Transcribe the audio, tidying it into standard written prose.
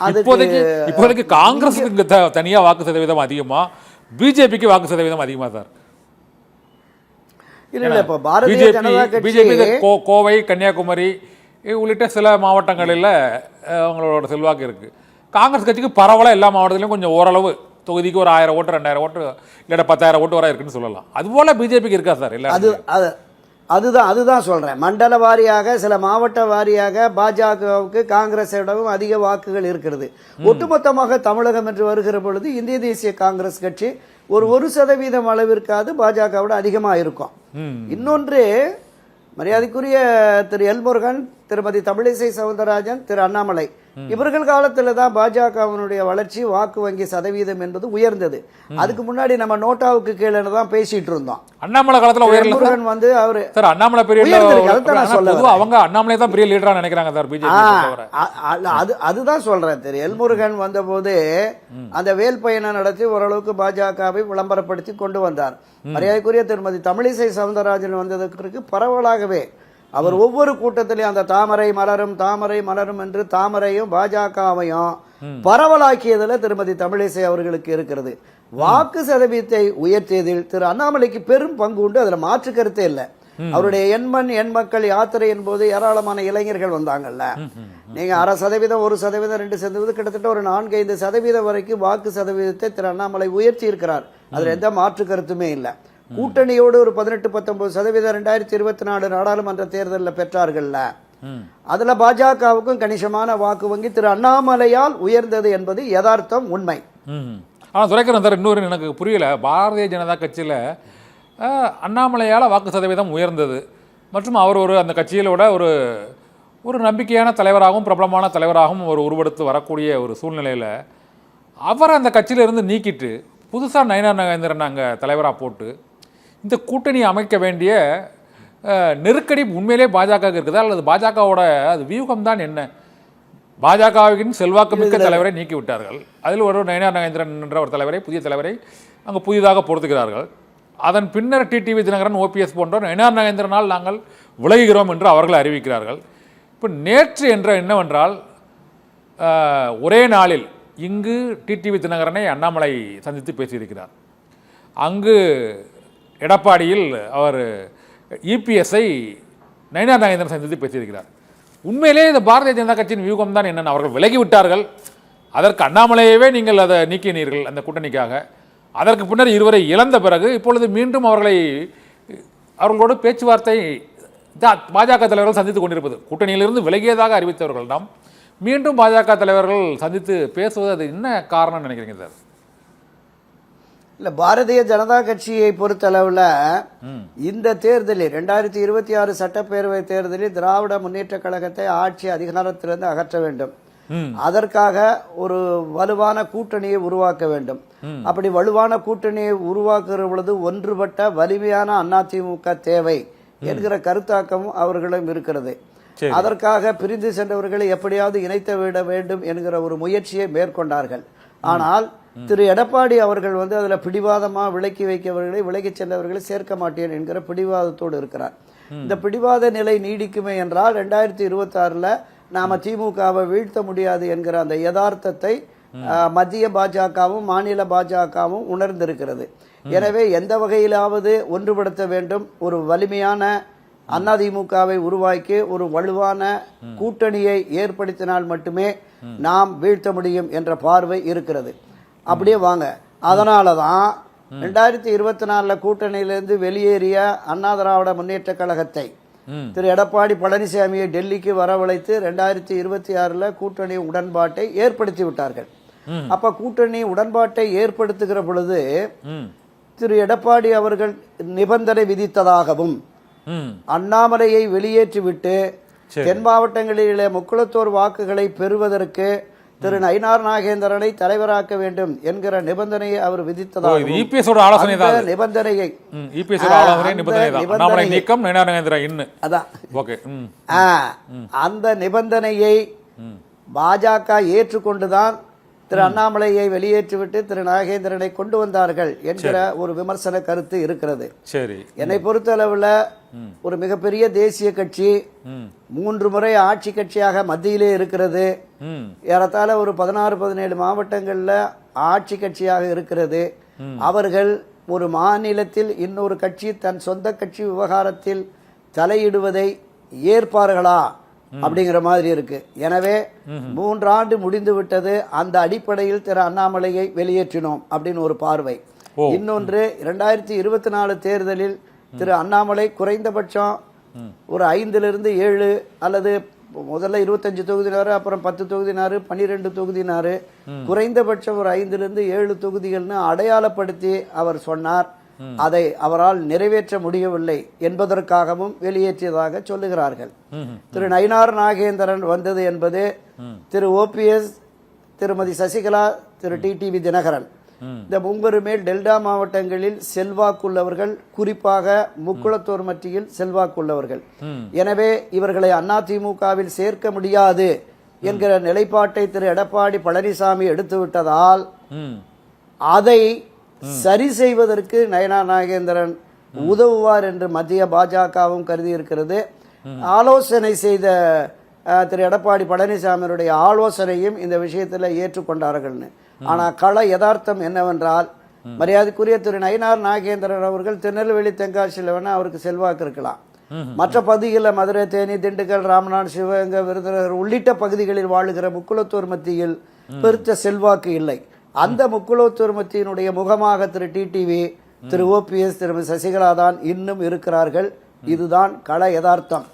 இப்போதைக்கு காங்கிரஸுக்கு தனியாக வாக்கு சதவீதம் அதிகமா, பிஜேபிக்கு வாக்கு சதவீதம் அதிகமா சார்? பிஜேபி கோவை, கன்னியாகுமரி உள்ளிட்ட சில மாவட்டங்களில் அவங்களோட செல்வாக்கு இருக்கு. காங்கிரஸ் கட்சிக்கு பரவலாக எல்லா மாவட்டத்திலையும் கொஞ்சம் ஓரளவு தொகுதிக்கு ஒரு 1000 ஓட்டு 2000 ஓட்டு இல்லை 10,000 ஓட்டு வரை இருக்குன்னு சொல்லலாம். அதுபோல பிஜேபிக்கு இருக்கா சார்? இல்லை, அதுதான் சொல்றேன். மண்டல வாரியாக சில மாவட்ட வாரியாக பாஜகவுக்கு காங்கிரஸிடமும் அதிக வாக்குகள் இருக்கிறது. ஒட்டுமொத்தமாக தமிழகம் என்று வருகிற பொழுது இந்திய தேசிய காங்கிரஸ் கட்சி ஒரு 1% அளவிற்காவது பாஜகவோட அதிகமாக இருக்கும். இன்னொன்று, மரியாதைக்குரிய திரு எல் முருகன், திருமதி தமிழிசை சவுந்தரராஜன், திரு அண்ணாமலை இவர்கள் காலத்துல தான் பாஜகவினுடைய வளர்ச்சி, வாக்கு வங்கி சதவீதம் என்பது உயர்ந்தது. அதுக்கு முன்னாடி நம்ம நோட்டாவுக்கு கீழே தான் பேசிட்டு இருந்தோம். அண்ணாமலை காலத்துல முருகன் வந்து அவரு அண்ணாமலை பெரிய அவங்க அண்ணாமலை தான் பெரிய லீடரா நினைக்கிறாங்க சார் பிஜேபி. அதுதான் சொல்றேன். திரு எல் முருகன் வந்த போது அந்த வேல் பயணம் நடத்தி ஓரளவுக்கு பாஜகவை விளம்பரப்படுத்தி கொண்டு வந்தார். மரியாதைக்குரிய திருமதி தமிழிசை சவுந்தரராஜன் வந்ததற்கு பரவலாகவே அவர் ஒவ்வொரு கூட்டத்திலையும் அந்த தாமரை மலரும் தாமரை மலரும் என்று தாமரையும் பாஜகவையும் பரவலாக்கியதுல திருமதி தமிழிசை அவர்களுக்கு இருக்கிறது. வாக்கு சதவீதத்தை உயர்த்தியதில் திரு அண்ணாமலைக்கு பெரும் பங்கு உண்டு, அதுல மாற்று கருத்தே இல்லை. அவருடைய எண் மக்கள் யாத்திரையின் போது ஏராளமான இளைஞர்கள் வந்தாங்கல்ல. நீங்க 0.5%, 1%, 2%, கிட்டத்தட்ட ஒரு 4-5% வரைக்கும் வாக்கு சதவீதத்தை திரு அண்ணாமலை உயர்த்தி இருக்கிறார். அதுல எந்த மாற்று கருத்துமே இல்லை. கூட்டணியோடு ஒரு 18-19% 2024 நாடாளுமன்ற தேர்தலில் பெற்றார்கள்ல, அதுல பாஜகவுக்கும் கணிசமான வாக்கு வங்கி திரு அண்ணாமலையால் உயர்ந்தது என்பது யதார்த்தம், உண்மை. ஆனால் துரைக்கரன் சார், இன்னொரு எனக்கு புரியல. பாரதிய ஜனதா கட்சியில் அண்ணாமலையால் வாக்கு சதவீதம் உயர்ந்தது மற்றும் அவர் அந்த கட்சியிலோட ஒரு நம்பிக்கையான தலைவராகவும் பிரபலமான தலைவராகவும் உருவெடுத்து வரக்கூடிய ஒரு சூழ்நிலையில் அவரை அந்த கட்சியிலிருந்து நீக்கிட்டு புதுசாக நயினார் நாகேந்திரன் அங்கே தலைவராக போட்டு இந்த கூட்டணி அமைக்க வேண்டிய நெருக்கடி உண்மையிலே பாஜக இருக்குதா அல்லது பாஜகவோட அது வியூகம்தான் என்ன? பாஜகவின் செல்வாக்கு மிக்க தலைவரை நீக்கி விட்டார்கள். அதில் ஒரு நயினார் நாகேந்திரன் என்ற ஒரு தலைவரை, புதிய தலைவரை அங்கே புதிதாக பொறுத்துகிறார்கள். அதன் பின்னர் டிடிவி தினகரன், ஓபிஎஸ் போன்றோர் நயினார் நாகேந்திரனால் நாங்கள் விலகுகிறோம் என்று அவர்கள் அறிவிக்கிறார்கள். இப்போ நேற்று என்னவென்றால் ஒரே நாளில் இங்கு டிடிவி தினகரனை அண்ணாமலை சந்தித்து பேசியிருக்கிறார். அங்கு எடப்பாடியில் அவர் இபிஎஸ்ஐ நயினார் நாகேந்திரன் சந்தித்து பேசியிருக்கிறார். உண்மையிலே இந்த பாரதிய ஜனதா கட்சியின் வியூகம் தான் என்னென்ன? அவர்கள் விலகிவிட்டார்கள். அதற்கு அண்ணாமலையவே நீங்கள் அதை நீக்கினீர்கள் அந்த கூட்டணிக்காக. அதற்கு பின்னர் இருவரை இழந்த பிறகு இப்பொழுது மீண்டும் அவர்களோடு பேச்சுவார்த்தை பாஜக தலைவர்கள் சந்தித்துக் கொண்டிருப்பது, கூட்டணியிலிருந்து விலகியதாக அறிவித்தவர்கள் நாம் மீண்டும் பாஜக தலைவர்கள் சந்தித்து பேசுவது, அது என்ன காரணம் நினைக்கிறீங்க சார்? இல்ல, பாரதிய ஜனதா கட்சியை பொறுத்தளவுல இந்த தேர்தலில் 2026 சட்டப்பேரவை தேர்தலில் திராவிட முன்னேற்ற கழகத்தை ஆட்சி அதிகாரத்திலிருந்து அகற்ற வேண்டும். அதற்காக ஒரு வலுவான கூட்டணியை உருவாக்க வேண்டும். அப்படி வலுவான கூட்டணியை உருவாக்குற பொழுது ஒன்றுபட்ட வலிமையான அதிமுக தேவை என்கிற கருத்தாக்கமும் அவர்களும் இருக்கிறது. அதற்காக பிரிந்து சென்றவர்களை எப்படியாவது இணைத்து விட வேண்டும் என்கிற ஒரு முயற்சியை மேற்கொண்டார்கள். ஆனால் திரு எடப்பாடி அவர்கள் அதுல பிடிவாதமா விலக்கி சென்றவர்களை சேர்க்க மாட்டேன் என்கிற பிடிவாதத்தோடு இருக்கிறார். இந்த பிடிவாத நிலை நீடிக்குமே என்றால் 2026 நாம திமுகவை வீழ்த்த முடியாது என்கிற அந்த யதார்த்தத்தை மத்திய பாஜகவும் மாநில பாஜகவும் உணர்ந்திருக்கிறது. எனவே எந்த வகையிலாவது ஒன்றுபடுத்த வேண்டும், ஒரு வலிமையான அதிமுகவை உருவாக்கி ஒரு வலுவான கூட்டணியை ஏற்படுத்தினால் மட்டுமே நாம் வீழ்த்த முடியும் என்ற பார்வை இருக்கிறது. அப்படியே வாங்க. அதனாலதான் 2024 கூட்டணியிலிருந்து வெளியேறிய அண்ணா திராவிட முன்னேற்ற கழகத்தை திரு எடப்பாடி பழனிசாமியை டெல்லிக்கு வரவழைத்து 2026 கூட்டணி உடன்பாட்டை ஏற்படுத்தி விட்டார்கள். அப்ப கூட்டணி உடன்பாட்டை ஏற்படுத்துகிற பொழுது திரு எடப்பாடி அவர்கள் நிபந்தனை விதித்ததாகவும் அண்ணாமலையை வெளியேற்றிவிட்டு தென் மாவட்டங்களிலே முக்குளத்தோர் வாக்குகளை பெறுவதற்கு திரு நயினார் நாகேந்திரனை தலைவராக்க வேண்டும் என்கிற நிபந்தனையை அவர் விதித்ததாக நிபந்தனையை அந்த நிபந்தனையை பாஜக ஏற்றுக்கொண்டுதான் திரு அண்ணாமலையை வெளியேற்றிவிட்டு திரு நாகேந்திரனை கொண்டு வந்தார்கள் என்கிற ஒரு விமர்சன கருத்து இருக்கிறது. என்னை பொறுத்தளவுல ஒரு மிகப்பெரிய தேசிய கட்சி 3 முறை ஆட்சி கட்சியாக மத்தியிலே இருக்கிறது. ஏறத்தாழ ஒரு 16-17 மாவட்டங்களில் ஆட்சி கட்சியாக இருக்கிறது. அவர்கள் ஒரு மாநிலத்தில் இன்னொரு கட்சி தன் சொந்த கட்சி விவகாரத்தில் தலையிடுவதை ஏற்பார்களா அப்படிங்கிற மாதிரி இருக்கு. எனவே 3 ஆண்டு முடிந்து விட்டது, அந்த அடிப்படையில் திரு அண்ணாமலையை வெளியேற்றினோம் அப்படின்னு ஒரு பார்வை. இன்னொன்று 2024 தேர்தலில் திரு அண்ணாமலை குறைந்தபட்சம் ஒரு 5லிருந்து 7 அல்லது முதல்ல 25 தொகுதினாரு, அப்புறம் 10 தொகுதினாரு, 12 தொகுதினாரு, குறைந்தபட்சம் ஒரு 5லிருந்து 7 தொகுதிகள்னு அடையாளப்படுத்தி அவர் சொன்னார். அதை அவரால் நிறைவேற்ற முடியவில்லை என்பதற்காகவும் வெளியேற்றியதாக சொல்லுகிறார்கள். திரு நயினார் நாகேந்திரன் வந்தது என்பது திரு OPS, திருமதி சசிகலா, திரு TTV தினகரன், இந்த 3 பேருமே டெல்டா மாவட்டங்களில் செல்வாக்குள்ளவர்கள், குறிப்பாக முக்குளத்தூர் மத்தியில் செல்வாக்குள்ளவர்கள். எனவே இவர்களை அதிமுகவில் சேர்க்க முடியாது என்கிற நிலைப்பாட்டை திரு எடப்பாடி பழனிசாமி எடுத்துவிட்டதால் அதை சரி செய்வதற்கு நயினார் நாகேந்திரன் உதவுவார் என்று மத்திய பாஜகவும் கருதி இருக்கிறது. ஆலோசனை செய்த திரு எடப்பாடி பழனிசாமியுடைய ஆலோசனையும் இந்த விஷயத்தில் ஏற்றுக்கொண்டார்கள்னு. ஆனால் கள யதார்த்தம் என்னவென்றால், மரியாதைக்குரிய திரு நயினார் நாகேந்திரன் அவர்கள் திருநெல்வேலி, தென்காசியில் வேணா அவருக்கு செல்வாக்கு இருக்கலாம். மற்ற பகுதிகளில் மதுரை, தேனி, திண்டுக்கல், ராமநாடு, சிவகங்கை, விருதுநகர் உள்ளிட்ட பகுதிகளில் வாழுகிற முக்குளத்தூர் மத்தியில் பெருத்த செல்வாக்கு இல்லை. அந்த முக்குளத்தூர் மத்தியினுடைய முகமாக திரு TTV, திரு OPS, திருமதி சசிகலா தான் இன்னும் இருக்கிறார்கள். இதுதான் கள யதார்த்தம்.